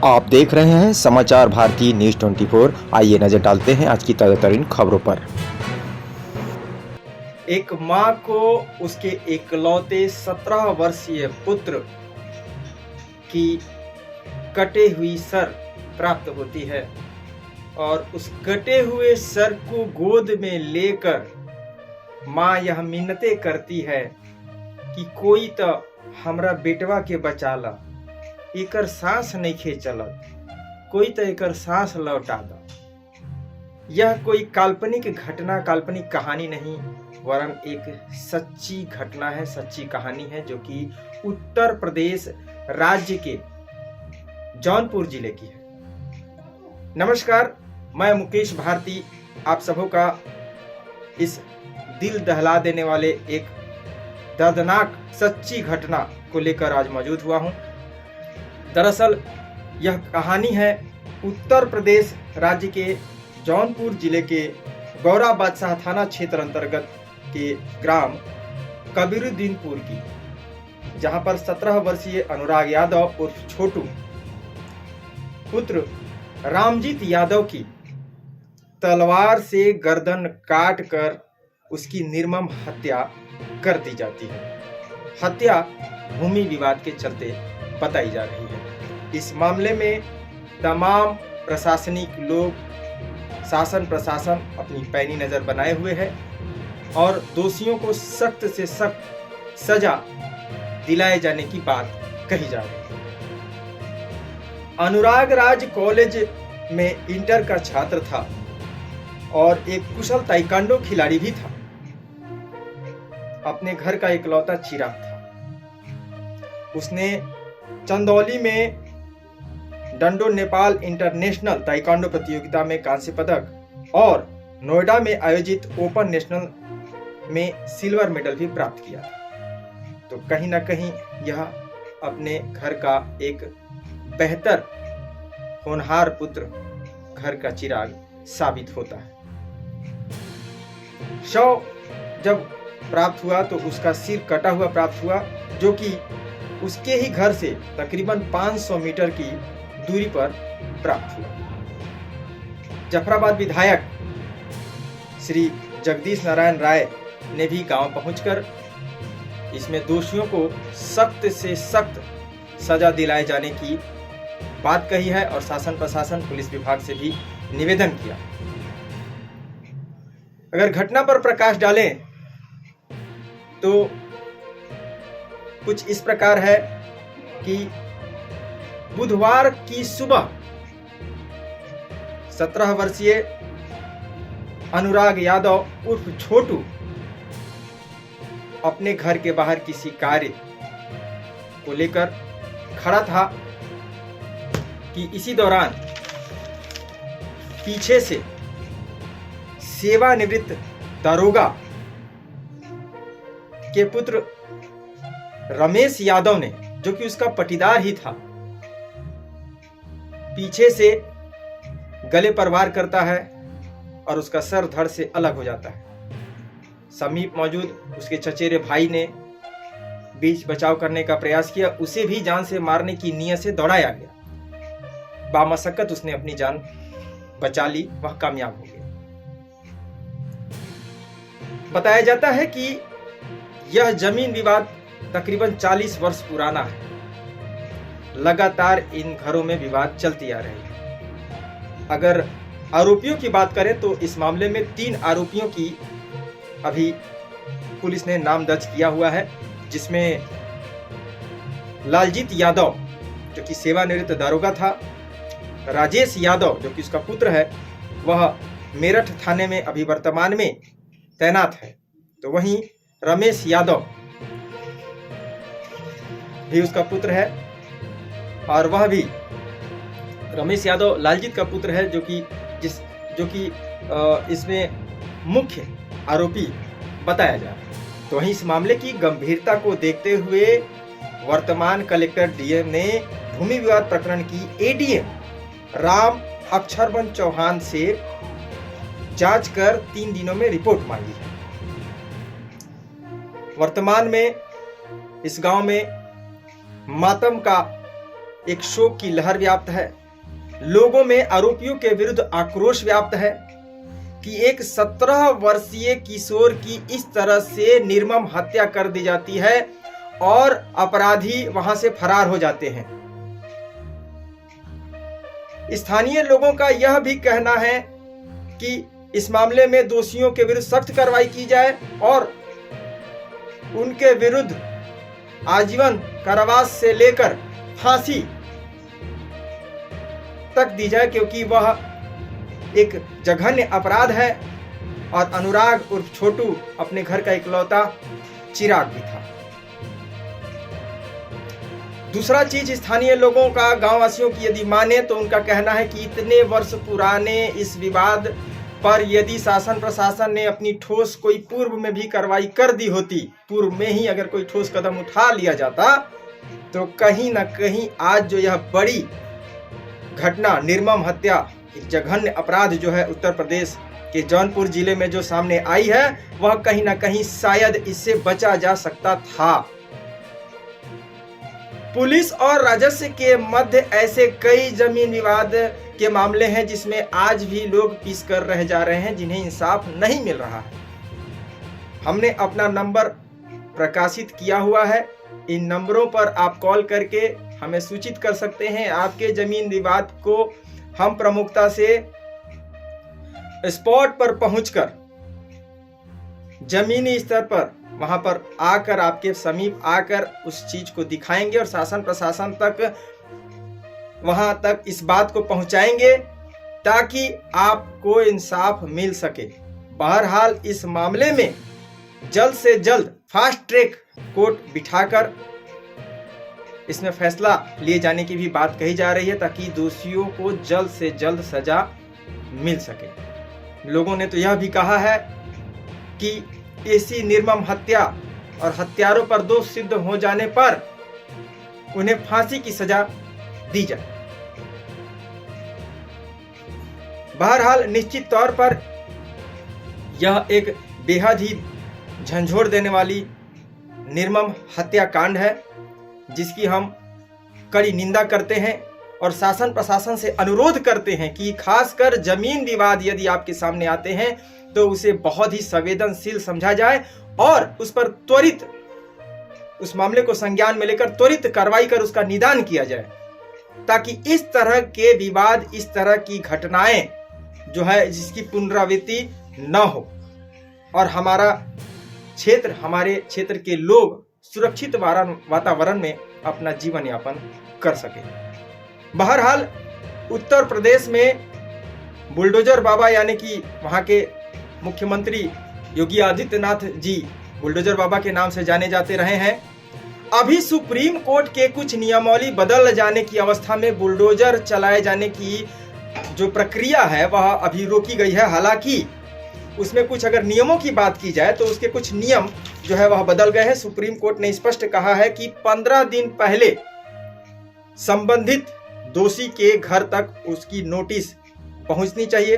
आप देख रहे हैं समाचार भारती न्यूज 24। आइए नजर डालते हैं आज की ताजा तरीन खबरों पर। एक मां को उसके इकलौते 17 वर्षीय पुत्र की कटे हुई सर प्राप्त होती है और उस कटे हुए सर को गोद में लेकर मां यह मिन्नतें करती है कि कोई तो हमरा बेटवा के बचाला, एकर सांस नहीं चलत, कोई तो एकर सांस लौटा दा। यह कोई काल्पनिक घटना, काल्पनिक कहानी नहीं, वरन एक सच्ची घटना है, सच्ची कहानी है जो कि उत्तर प्रदेश राज्य के जौनपुर जिले की है। नमस्कार, मैं मुकेश भारती आप सबों का इस दिल दहला देने वाले एक दर्दनाक सच्ची घटना को लेकर आज मौजूद हुआ हूं। दरअसल यह कहानी है उत्तर प्रदेश राज्य के जौनपुर जिले के गौरा बादशाह थाना क्षेत्र अंतर्गत के ग्राम कबीरुद्दीनपुर की, जहां पर 17 वर्षीय अनुराग यादव उर्फ छोटू पुत्र रामजीत यादव की तलवार से गर्दन काट कर उसकी निर्मम हत्या कर दी जाती है। हत्या भूमि विवाद के चलते बताई जा रही है। इस मामले में तमाम प्रशासनिक लोग, शासन प्रशासन अपनी पैनी नजर बनाए हुए है और दोषियों को सख्त से सख्त सजा दिलाए जाने की बात कही जा रही है। अनुराग राज कॉलेज में इंटर का छात्र था और एक कुशल ताइक्वांडो खिलाड़ी भी था। अपने घर का इकलौता चिराग था। उसने चंदौली में डंडो नेपाल इंटरनेशनल ताइक्वांडो प्रतियोगिता में कांस्य पदक और नोएडा में आयोजित ओपन नेशनल में सिल्वर मेडल भी प्राप्त किया था। तो कहीं ना कहीं यह अपने घर का एक बेहतर होनहार पुत्र, घर का चिराग साबित होता है। शव जब प्राप्त हुआ तो उसका सिर कटा हुआ प्राप्त हुआ, जो कि उसके ही घर से तकरीबन 500 मीटर की दूरी पर प्राप्त हुआ। जफराबाद विधायक श्री जगदीश नारायण राय ने भी गांव पहुंचकर इसमें दोषियों को सख्त से सख्त सजा दिलाए जाने की बात कही है और शासन प्रशासन पुलिस विभाग से भी निवेदन किया। अगर घटना पर प्रकाश डालें तो कुछ इस प्रकार है कि बुधवार की सुबह 17 वर्षीय अनुराग यादव उर्फ छोटू अपने घर के बाहर किसी कार्य को लेकर खड़ा था कि इसी दौरान पीछे से सेवानिवृत्त दारोगा के पुत्र रमेश यादव ने, जो कि उसका पटीदार ही था, पीछे से गले पर वार करता है और उसका सर धड़ से अलग हो जाता है। समीप मौजूद उसके चचेरे भाई ने बीच बचाव करने का प्रयास किया, उसे भी जान से मारने की नीयत से दौड़ाया गया। बामशक्कत उसने अपनी जान बचा ली, वह कामयाब हो गया। बताया जाता है कि यह जमीन विवाद तकरीबन 40 वर्ष पुराना है। लगातार इन घरों में विवाद चलती आ रही है। अगर आरोपियों की बात करें तो इस मामले में 3 आरोपियों की अभी पुलिस ने नाम दर्ज किया हुआ है, जिसमें लालजीत यादव जो कि सेवानिवृत्त दारोगा था, राजेश यादव जो कि उसका पुत्र है, वह मेरठ थाने में अभी वर्तमान में तैनात है। तो वहीं रमेश यादव भी उसका पुत्र है और वह भी रमेश यादव लालजीत का पुत्र है, जो कि इसमें मुख्य आरोपी बताया जा रहा है। तो वहीं इस मामले की गंभीरता को देखते हुए वर्तमान कलेक्टर डीएम ने भूमि विवाद प्रकरण की एडीएम राम अक्षरबन चौहान से जांच कर 3 दिनों में रिपोर्ट मांगी है। वर्तमान में इस गांव में मातम का एक शोक की लहर व्याप्त है। लोगों में आरोपियों के विरुद्ध आक्रोश व्याप्त है कि एक 17 वर्षीय किशोर की इस तरह से निर्मम हत्या कर दी जाती है और अपराधी वहां से फरार हो जाते हैं। स्थानीय लोगों का यह भी कहना है कि इस मामले में दोषियों के विरुद्ध सख्त कार्रवाई की जाए और उनके विरुद्ध आजीवन कारावास से लेकर फांसी तक दी जाए, क्योंकि वह एक जघन्य अपराध है और अनुराग उर्फ छोटू अपने घर का इकलौता चिराग भी था। दूसरा चीज स्थानीय लोगों का, गांव वासियों की यदि माने तो उनका कहना है कि इतने वर्ष पुराने इस विवाद पर यदि शासन प्रशासन ने अपनी ठोस कोई पूर्व में भी कार्रवाई कर दी होती, पूर्व में ही अगर कोई ठोस कदम उठा लिया जाता, तो कहीं ना कहीं आज जो यह बड़ी घटना, निर्मम हत्या, जघन्य अपराध जो है उत्तर प्रदेश के जौनपुर जिले में जो सामने आई है, वह कहीं ना कहीं शायद इससे बचा जा सकता था। पुलिस और राजस्व के मध्य ऐसे कई जमीन विवाद के मामले हैं जिसमें आज भी लोग पीस कर रह जा रहे हैं, जिन्हें इंसाफ नहीं मिल रहा है। हमने अपना नंबर प्रकाशित किया हुआ है, इन नंबरों पर आप कॉल करके हमें सूचित कर सकते हैं। आपके जमीन विवाद को हम प्रमुखता से स्पॉट पर पहुंचकर जमीनी स्तर पर वहां पर आकर, आपके समीप आकर उस चीज को दिखाएंगे और शासन प्रशासन तक, वहां तक इस बात को पहुंचाएंगे ताकि आपको इंसाफ मिल सके। बहरहाल इस मामले में जल्द से जल्द फास्ट ट्रैक कोर्ट बिठाकर इसमें फैसला लिए जाने की भी बात कही जा रही है, ताकि दोषियों को जल्द से जल्द सजा मिल सके। लोगों ने तो यह भी कहा है कि ऐसी निर्मम हत्या और हत्यारों पर दोष सिद्ध हो जाने पर उन्हें फांसी की सजा दी जाए। बहरहाल निश्चित तौर पर यह एक बेहद ही झंझोड़ देने वाली निर्मम हत्याकांड है, जिसकी हम कड़ी निंदा करते हैं और शासन प्रशासन से अनुरोध करते हैं कि खासकर जमीन विवाद यदि आपके सामने आते हैं तो उसे बहुत ही संवेदनशील समझा जाए और उस पर त्वरित, उस मामले को संज्ञान में लेकर त्वरित कार्रवाई कर उसका निदान किया जाए, ताकि इस तरह के विवाद, इस तरह की घटनाएं जो है जिसकी पुनरावृत्ति न हो और हमारा क्षेत्र, हमारे क्षेत्र के लोग सुरक्षित वातावरण में अपना जीवन यापन कर सके। बहरहाल उत्तर प्रदेश में बुलडोजर बाबा यानी कि वहां के मुख्यमंत्री योगी आदित्यनाथ जी बुलडोजर बाबा के नाम से जाने जाते रहे हैं। अभी सुप्रीम कोर्ट के कुछ नियमावली बदल जाने की अवस्था में बुलडोजर चलाए जाने की जो प्रक्रिया है वह अभी रोकी गई है। हालांकि उसमें कुछ अगर नियमों की बात की जाए तो उसके कुछ नियम जो है वह बदल गए हैं। सुप्रीम कोर्ट ने स्पष्ट कहा है कि 15 दिन पहले संबंधित दोषी के घर तक उसकी नोटिस पहुंचनी चाहिए।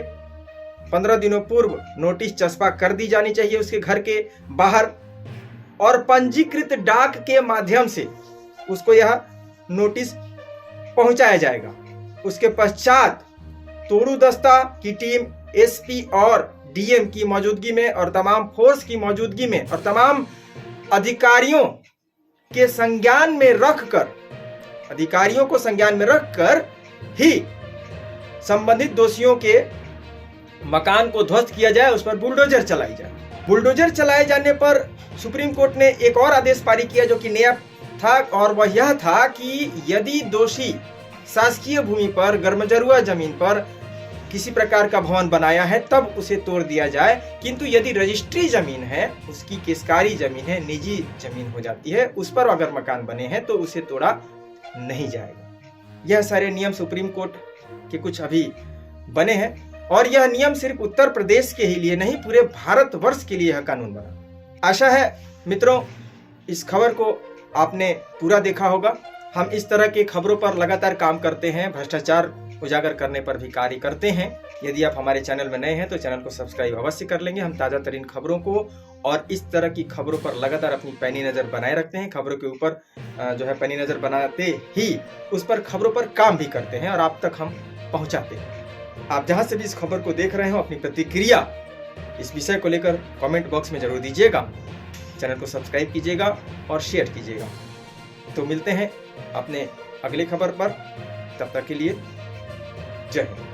15 दिनों पूर्व नोटिस चस्पा कर दी जानी चाहिए उसके घर के बाहर और पंजीकृत डाक के माध्यम से उसको यह नोटिस पहुंचाया जाएगा। उसके पश्चात तोड़ू दस्ता की टीम एसपी और डीएम की मौजूदगी में और तमाम फोर्स की मौजूदगी में और तमाम अधिकारियों के संज्ञान में रखकर, अधिकारियों को संज्ञान में रखकर ही संबंधित दोषियों के मकान को ध्वस्त किया जाए, उस पर बुलडोजर चलाई जाए। बुलडोजर चलाए जाने पर सुप्रीम कोर्ट ने एक और आदेश पारित किया जो कि नया था और वह यह था कि यदि दोषी शासकीय भूमि पर, गर्मजरुआ जमीन पर किसी प्रकार का भवन बनाया है तब उसे तोड़ दिया जाए, किंतु यदि रजिस्ट्री जमीन है, उसकी किसकारी जमीन है, निजी जमीन हो जाती है, उस पर अगर मकान बने हैं तो उसे तोड़ा नहीं जाएगा। यह सारे नियम सुप्रीम कोर्ट के कुछ अभी बने हैं और यह नियम सिर्फ उत्तर प्रदेश के ही लिए नहीं, पूरे भारतवर्ष के लिए यह कानून बना। आशा है मित्रों इस खबर को आपने पूरा देखा होगा। हम इस तरह की खबरों पर लगातार काम करते हैं, भ्रष्टाचार उजागर करने पर भी कार्य करते हैं यदि आप हमारे चैनल में नए हैं तो चैनल को सब्सक्राइब अवश्य कर लेंगे। हम ताज़ा तरीन खबरों को और इस तरह की खबरों पर लगातार अपनी पैनी नज़र बनाए रखते हैं। खबरों के ऊपर जो है पैनी नज़र बनाते ही उस पर खबरों पर काम भी करते हैं और आप तक हम पहुंचाते हैं। आप जहां से भी इस खबर को देख रहे हो अपनी प्रतिक्रिया इस विषय को लेकर कमेंट बॉक्स में जरूर दीजिएगा। चैनल को सब्सक्राइब कीजिएगा और शेयर कीजिएगा। तो मिलते हैं अपने अगले खबर पर, तब तक के लिए जय हिंद।